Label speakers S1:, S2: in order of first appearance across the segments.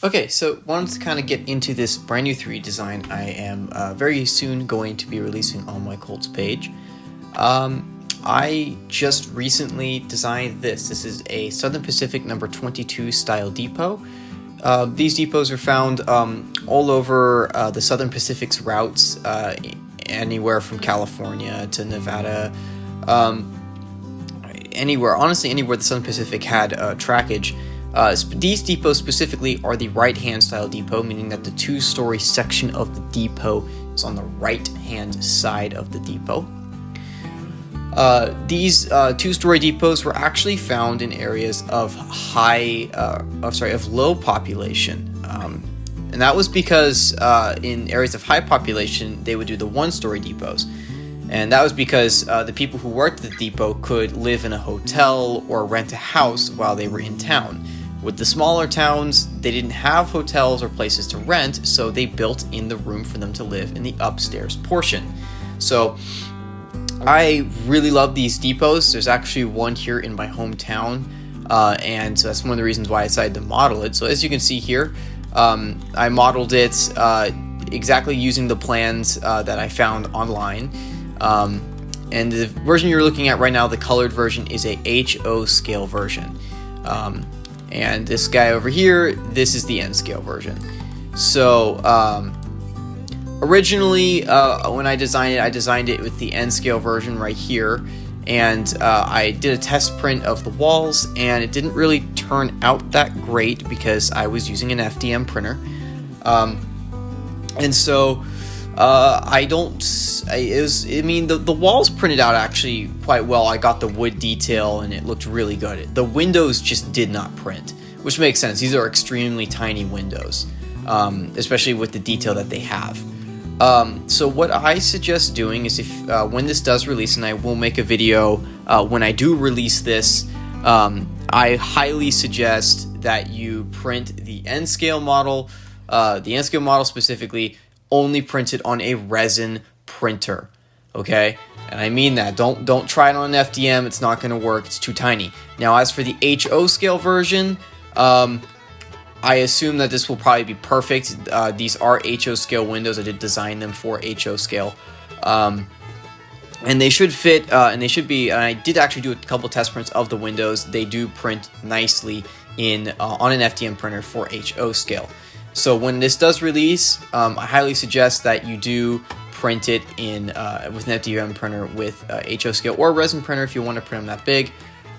S1: Okay, so wanted to kind of get into this brand new 3D design I am very soon going to be releasing on my Colts page. I just recently designed this. This is a Southern Pacific number 22 style depot. These depots are found all over the Southern Pacific's routes, anywhere from California to Nevada, anywhere, honestly anywhere the Southern Pacific had trackage. These depots specifically are the right-hand style depot, meaning that the two-story section of the depot is on the right-hand side of the depot. These two-story depots were actually found in areas of low population, and that was because in areas of high population they would do the one-story depots. And that was because the people who worked at the depot could live in a hotel or rent a house while they were in town. With the smaller towns, they didn't have hotels or places to rent, so they built in the room for them to live in the upstairs portion. So I really love these depots. There's actually one here in my hometown, and so that's one of the reasons why I decided to model it. So as you can see here, I modeled it exactly using the plans that I found online. And the version you're looking at right now, the colored version, is a HO scale version. And this guy over here, this is the N scale version. So originally, when I designed it with the N scale version right here, and I did a test print of the walls, and it didn't really turn out that great because I was using an FDM printer, and so the walls printed out actually quite well. I got the wood detail and it looked really good. The windows just did not print, which makes sense. These are extremely tiny windows, especially with the detail that they have. So what I suggest doing is, if when this does release, and I will make a video when I do release this, I highly suggest that you print the N scale model, specifically. Only print it on a resin printer, okay? And I mean that. Don't try it on an FDM. It's not going to work. It's too tiny. Now, as for the HO scale version, I assume that this will probably be perfect. These are HO scale windows. I did design them for HO scale, and they should fit. And they should be. And I did actually do a couple test prints of the windows. They do print nicely in on an FDM printer for HO scale. So when this does release, I highly suggest that you do print it in with an FDM printer with HO scale or resin printer if you want to print them that big.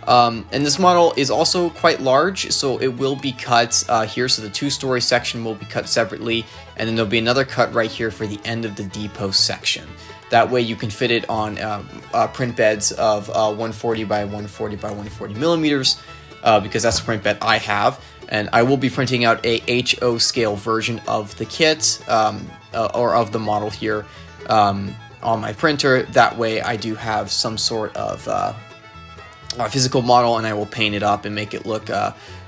S1: And this model is also quite large, so it will be cut here. So the two-story section will be cut separately, and then there'll be another cut right here for the end of the depot section. That way you can fit it on print beds of 140 by 140 by 140 millimeters, because that's the print bed I have. And I will be printing out a HO scale version of the kit, or of the model here, on my printer. That way I do have some sort of physical model, and I will paint it up and make it look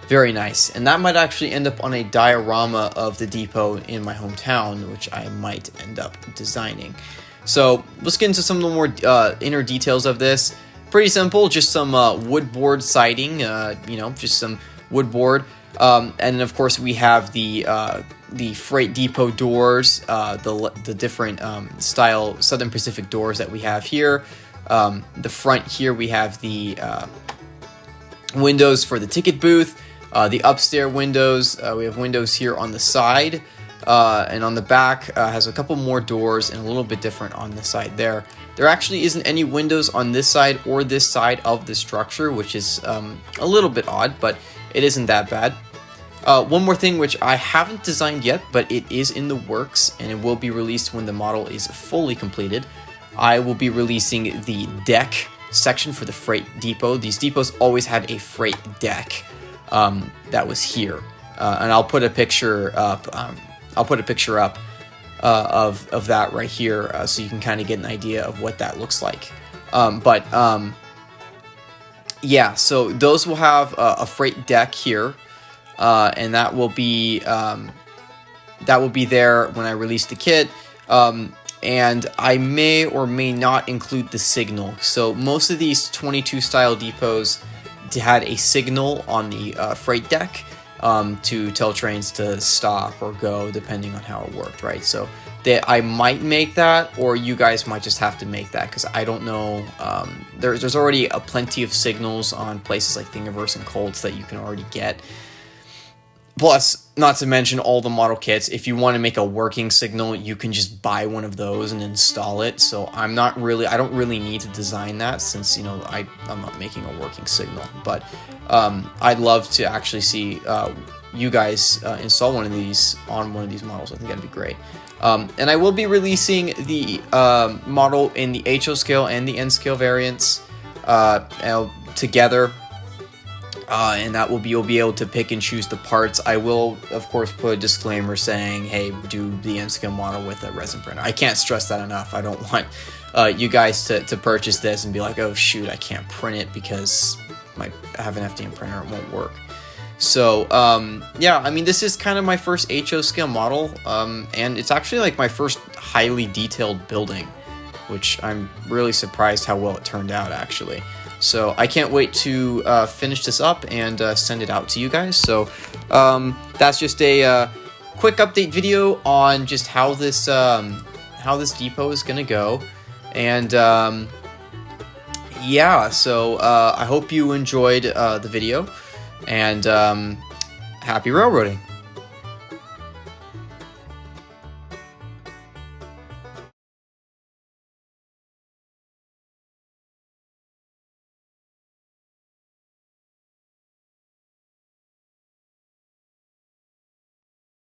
S1: very nice. And that might actually end up on a diorama of the depot in my hometown, which I might end up designing. So let's get into some of the more inner details of this. Pretty simple, just some wood board siding, just some wood board. And then of course we have the freight depot doors, the different style Southern Pacific doors that we have here. The front here we have the windows for the ticket booth, the upstairs windows. We have windows here on the side, and on the back has a couple more doors and a little bit different on the side there. There actually isn't any windows on this side or this side of the structure, which is a little bit odd, but it isn't that bad. One more thing which I haven't designed yet, but it is in the works, and it will be released when the model is fully completed. I will be releasing the deck section for the freight depot. These depots always had a freight deck that was here, and I'll put a picture up. Of that right here, so you can kind of get an idea of what that looks like. Yeah, so those will have a freight deck here. And that will be there when I release the kit. And I may or may not include the signal. So most of these 22 style depots had a signal on the freight deck, to tell trains to stop or go, depending on how it worked, right? So I might make that, or you guys might just have to make that, because I don't know. There's already plenty of signals on places like Thingiverse and Colts that you can already get. Plus, not to mention all the model kits. If you want to make a working signal, you can just buy one of those and install it. So I don't really need to design that, since, you know, I'm not making a working signal. But I'd love to actually see you guys install one of these on one of these models. I think that'd be great. And I will be releasing the model in the HO scale and the N scale variants together. And that will be, you'll be able to pick and choose the parts. I will, of course, put a disclaimer saying, hey, do the N-scale model with a resin printer. I can't stress that enough. I don't want you guys to purchase this and be like, oh, shoot, I can't print it because I have an FDM printer, it won't work. So, yeah, I mean, this is kind of my first HO scale model, and it's actually like my first highly detailed building, which I'm really surprised how well it turned out, actually. So I can't wait to finish this up and send it out to you guys. So that's just a quick update video on just how this depot is gonna go, and yeah. So I hope you enjoyed the video, and happy railroading.